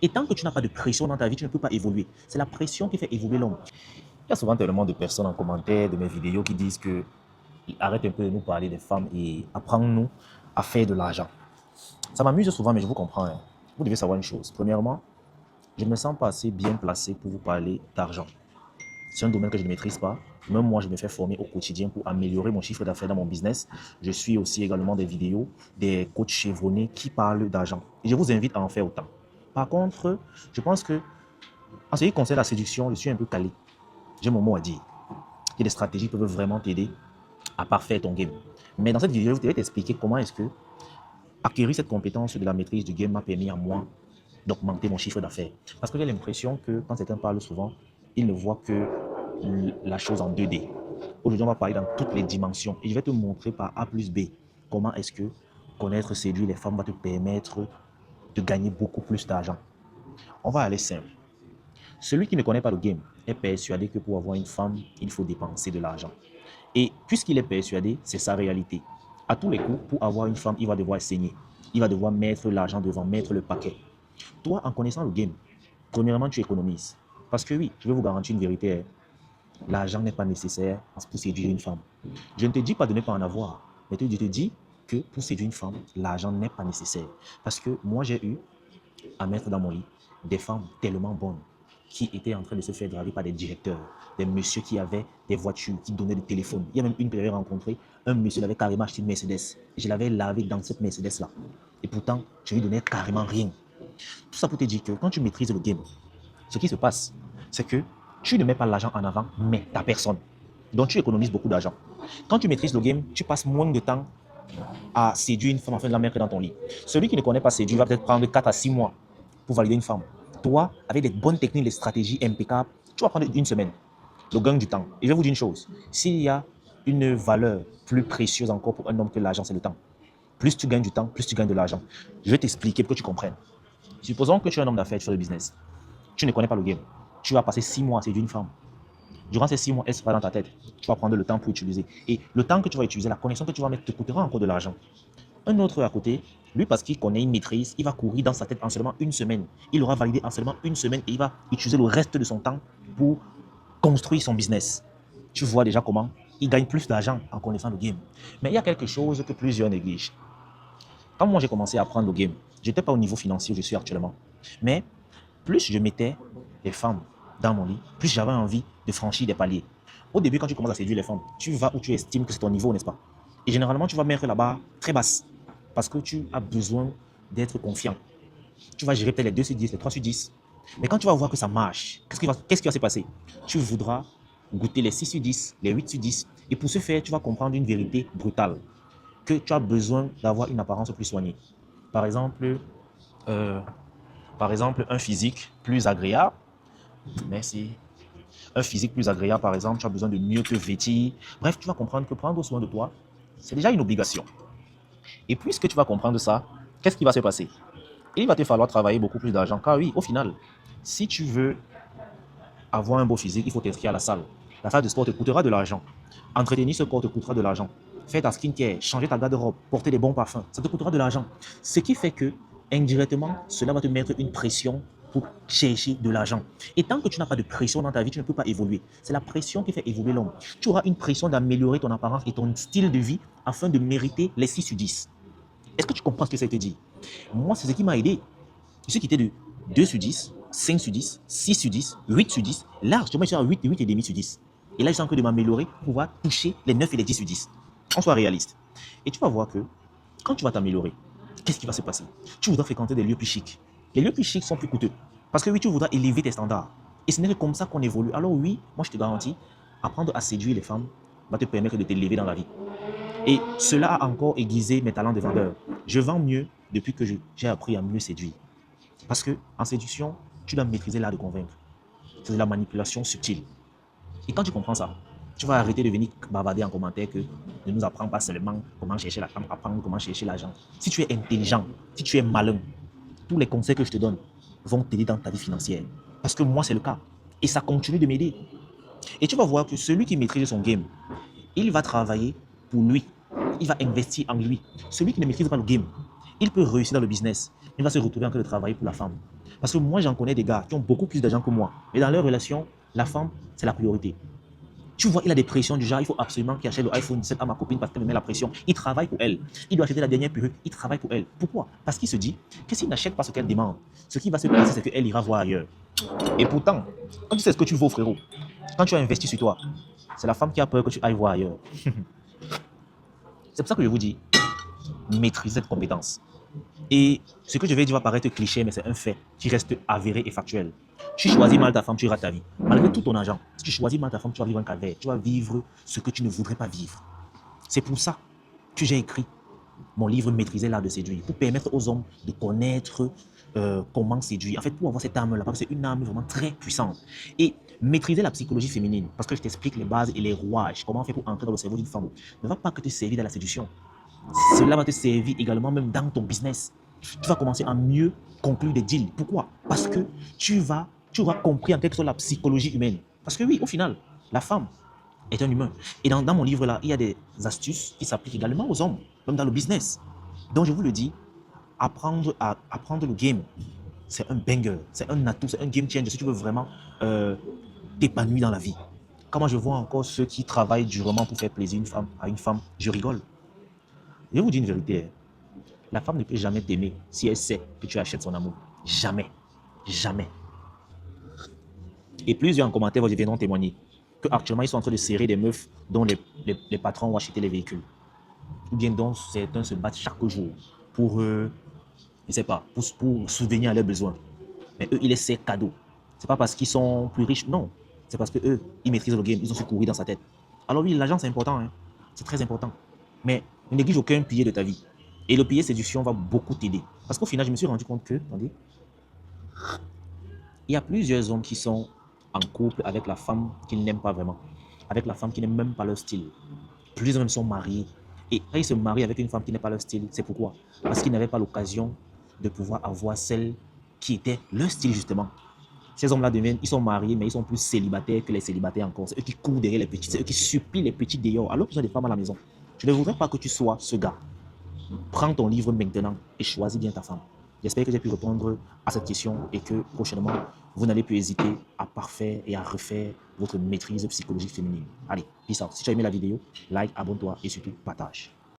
Et tant que tu n'as pas de pression dans ta vie, tu ne peux pas évoluer. C'est la pression qui fait évoluer l'homme. Il y a souvent tellement de personnes en commentaire de mes vidéos qui disent que arrête un peu de nous parler des femmes et apprends-nous à faire de l'argent. Ça m'amuse souvent, mais je vous comprends, hein. Vous devez savoir une chose. Premièrement, je ne me sens pas assez bien placé pour vous parler d'argent. C'est un domaine que je ne maîtrise pas. Même moi, je me fais former au quotidien pour améliorer mon chiffre d'affaires dans mon business. Je suis aussi également des vidéos, des coachs chevronnés qui parlent d'argent. Et je vous invite à en faire autant. Par contre, je pense que en ce qui concerne la séduction, je suis un peu calé. J'ai mon mot à dire. Il y a des stratégies qui peuvent vraiment t'aider à parfaire ton game. Mais dans cette vidéo, je vais t'expliquer comment est-ce que acquérir cette compétence de la maîtrise du game m'a permis à moi d'augmenter mon chiffre d'affaires. Parce que j'ai l'impression que quand quelqu'un parle souvent, il ne voit que la chose en 2D. Aujourd'hui, on va parler dans toutes les dimensions. Et je vais te montrer par A plus B comment est-ce que connaître, séduire les femmes va te permettre de gagner beaucoup plus d'argent. On va aller simple. Celui qui ne connaît pas le game est persuadé que pour avoir une femme, il faut dépenser de l'argent. Et puisqu'il est persuadé, c'est sa réalité. À tous les coups, pour avoir une femme, il va devoir saigner. Il va devoir mettre l'argent devant, mettre le paquet. Toi, en connaissant le game, premièrement, tu économises. Parce que oui, je vais vous garantir une vérité, l'argent n'est pas nécessaire pour séduire une femme. Je ne te dis pas de ne pas en avoir, mais je te dis que pour séduire une femme, l'argent n'est pas nécessaire. Parce que moi, j'ai eu à mettre dans mon lit des femmes tellement bonnes qui étaient en train de se faire draguer par des directeurs, des messieurs qui avaient des voitures, qui donnaient des téléphones. Il y a même une que j'avais rencontrée, un monsieur avait carrément acheté une Mercedes. Je l'avais lavé dans cette Mercedes-là. Et pourtant, je lui donnais carrément rien. Tout ça pour te dire que quand tu maîtrises le game, ce qui se passe, c'est que tu ne mets pas l'argent en avant, mais ta personne. Donc tu économises beaucoup d'argent. Quand tu maîtrises le game, tu passes moins de temps à séduire une femme afin de la mettre dans ton lit. Celui qui ne connaît pas séduire va peut-être prendre 4 à 6 mois pour valider une femme. Toi, avec des bonnes techniques, des stratégies impeccables, tu vas prendre une semaine. Le gain du temps. Et je vais vous dire une chose, s'il y a une valeur plus précieuse encore pour un homme que l'argent, c'est le temps. Plus tu gagnes du temps, plus tu gagnes de l'argent. Je vais t'expliquer pour que tu comprennes. Supposons que tu es un homme d'affaires, tu fais le business. Tu ne connais pas le game. Tu vas passer 6 mois à séduire une femme. Durant ces 6 mois, elle sera dans ta tête. Tu vas prendre le temps pour utiliser. Et le temps que tu vas utiliser, la connexion que tu vas mettre te coûtera encore de l'argent. Un autre à côté, lui, parce qu'il connaît une maîtrise, il va courir dans sa tête en seulement une semaine. Il aura validé en seulement une semaine et il va utiliser le reste de son temps pour construire son business. Tu vois déjà comment il gagne plus d'argent en connaissant le game. Mais il y a quelque chose que plusieurs négligent. Quand moi j'ai commencé à apprendre le game, je n'étais pas au niveau financier où je suis actuellement. Mais plus je mettais les femmes dans mon lit, plus j'avais envie de franchir des paliers. Au début, quand tu commences à séduire les femmes, tu vas où tu estimes que c'est ton niveau, n'est-ce pas? Et généralement, tu vas mettre la barre très basse parce que tu as besoin d'être confiant. Tu vas gérer peut-être les 2 sur 10, les 3 sur 10. Mais quand tu vas voir que ça marche, qu'est-ce qui va se passer? Tu voudras goûter les 6 sur 10, les 8 sur 10. Et pour ce faire, tu vas comprendre une vérité brutale. Que tu as besoin d'avoir une apparence plus soignée. Par exemple, euh, un physique plus agréable. Merci. Un physique plus agréable, par exemple, tu as besoin de mieux te vêtir. Bref, tu vas comprendre que prendre soin de toi, c'est déjà une obligation. Et puisque tu vas comprendre ça, qu'est-ce qui va se passer? Il va te falloir travailler beaucoup plus d'argent. Car oui, au final, si tu veux avoir un beau physique, il faut t'inscrire à la salle. La salle de sport te coûtera de l'argent. Entretenir ce corps te coûtera de l'argent. Faire ta skincare, changer ta garde-robe, porter des bons parfums, ça te coûtera de l'argent. Ce qui fait que, indirectement, cela va te mettre une pression pour chercher de l'argent. Et tant que tu n'as pas de pression dans ta vie, tu ne peux pas évoluer. C'est la pression qui fait évoluer l'homme. Tu auras une pression d'améliorer ton apparence et ton style de vie afin de mériter les 6 sur 10. Est-ce que tu comprends ce que ça te dit? Moi, c'est ce qui m'a aidé. Je suis quitté de 2 sur 10, 5 sur 10, 6 sur 10, 8 sur 10. Là, je suis à 8, 8 et demi sur 10. Et là, je suis en train de m'améliorer pour pouvoir toucher les 9 et les 10 sur 10. On soit réaliste. Et tu vas voir que quand tu vas t'améliorer, qu'est-ce qui va se passer? Tu voudras fréquenter des lieux plus chics. Les lieux plus chics sont plus coûteux. Parce que oui, tu voudras élever tes standards. Et ce n'est que comme ça qu'on évolue. Alors oui, moi je te garantis, apprendre à séduire les femmes va te permettre de t'élever dans la vie. Et cela a encore aiguisé mes talents de vendeur. Je vends mieux depuis que j'ai appris à mieux séduire. Parce que en séduction, tu dois maîtriser l'art de convaincre. C'est de la manipulation subtile. Et quand tu comprends ça, tu vas arrêter de venir bavarder en commentaire que ne nous apprends pas seulement comment chercher la femme, apprends comment chercher l'argent. Si tu es intelligent, si tu es malin, tous les conseils que je te donne vont t'aider dans ta vie financière. Parce que moi, c'est le cas. Et ça continue de m'aider. Et tu vas voir que celui qui maîtrise son game, il va travailler pour lui. Il va investir en lui. Celui qui ne maîtrise pas le game, il peut réussir dans le business. Il va se retrouver en train de travailler pour la femme. Parce que moi, j'en connais des gars qui ont beaucoup plus d'argent que moi. Mais dans leur relation, la femme, c'est la priorité. Tu vois, il a des pressions du genre, il faut absolument qu'il achète le iPhone 17 à ma copine parce qu'elle me met la pression. Il travaille pour elle. Il doit acheter la dernière perruque. Il travaille pour elle. Pourquoi? Parce qu'il se dit que s'il n'achète pas ce qu'elle demande, ce qui va se passer, c'est qu'elle ira voir ailleurs. Et pourtant, quand tu sais ce que tu vaux, frérot, quand tu as investi sur toi, c'est la femme qui a peur que tu ailles voir ailleurs. C'est pour ça que je vous dis, maîtrisez cette compétence. Et ce que je vais dire va paraître cliché, mais c'est un fait qui reste avéré et factuel. Tu choisis mal ta femme, tu rates ta vie. Malgré tout ton argent, si tu choisis mal ta femme, tu vas vivre un calvaire. Tu vas vivre ce que tu ne voudrais pas vivre. C'est pour ça que j'ai écrit mon livre Maîtriser l'art de séduire, pour permettre aux hommes de connaître comment séduire. En fait, pour avoir cette âme-là, parce que c'est une âme vraiment très puissante. Et maîtriser la psychologie féminine, parce que je t'explique les bases et les rouages, comment faire pour entrer dans le cerveau d'une femme, ne va pas que te servir dans la séduction. Cela va te servir également même dans ton business. Tu vas commencer à mieux conclure des deals. Pourquoi? Parce que tu auras compris en quelque sorte la psychologie humaine. Parce que oui, au final, la femme est un humain. Et dans mon livre-là, il y a des astuces qui s'appliquent également aux hommes, même dans le business. Donc je vous le dis, apprendre le game, c'est un banger, c'est un atout, c'est un game changer si tu veux vraiment t'épanouir dans la vie. Comment je vois encore ceux qui travaillent durement pour faire plaisir à une femme, je rigole. Je vous dis une vérité, la femme ne peut jamais t'aimer si elle sait que tu achètes son amour. Jamais. Jamais. Et plusieurs en commentaire viendront témoigner qu'actuellement ils sont en train de serrer des meufs dont les patrons ont acheté les véhicules. Ou bien dont certains se battent chaque jour pour, je ne sais pas, pour souvenir à leurs besoins. Mais eux, ils les serrent cadeaux. Ce n'est pas parce qu'ils sont plus riches, non. C'est parce qu'eux, ils maîtrisent le game, ils ont su courir dans sa tête. Alors oui, l'argent c'est important, hein. C'est très important. Mais ne néglige aucun pilier de ta vie. Et le pilier séduction va beaucoup t'aider. Parce qu'au final, je me suis rendu compte que, attendez, il y a plusieurs hommes qui sont en couple avec la femme qu'ils n'aiment pas vraiment. Avec la femme qui n'aime même pas leur style. Plusieurs hommes sont mariés. Et quand ils se marient avec une femme qui n'est pas leur style, c'est pourquoi? Parce qu'ils n'avaient pas l'occasion de pouvoir avoir celle qui était leur style justement. Ces hommes-là ils sont mariés, mais ils sont plus célibataires que les célibataires encore. C'est eux qui courent derrière les petits, c'est eux qui supplient les petits dehors, alors qu'ils ont des femmes à la maison. Je ne voudrais pas que tu sois ce gars. Prends ton livre maintenant et choisis bien ta femme. J'espère que j'ai pu répondre à cette question et que prochainement, vous n'allez plus hésiter à parfaire et à refaire votre maîtrise psychologique féminine. Allez, peace out. Si tu as aimé la vidéo, like, abonne-toi et surtout partage.